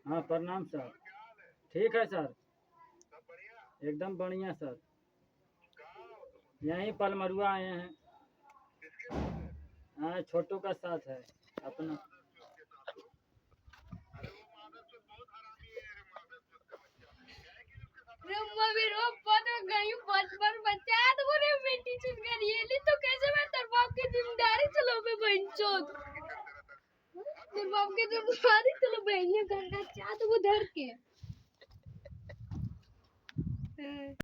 हाँ प्रणाम सर। ठीक है सर, एकदम बढ़िया सर। यहीं पलमरुआ आए हैं। हाँ छोटू का साथ है अपना। बेटी चुन कर ये ली तो कैसे मैं तेरे बाप की जिम्मेदारी चलो मैं बहनचोद तेरे बाप की जिम्मेदारी चलो बहनिया घर का चाँद वो धर के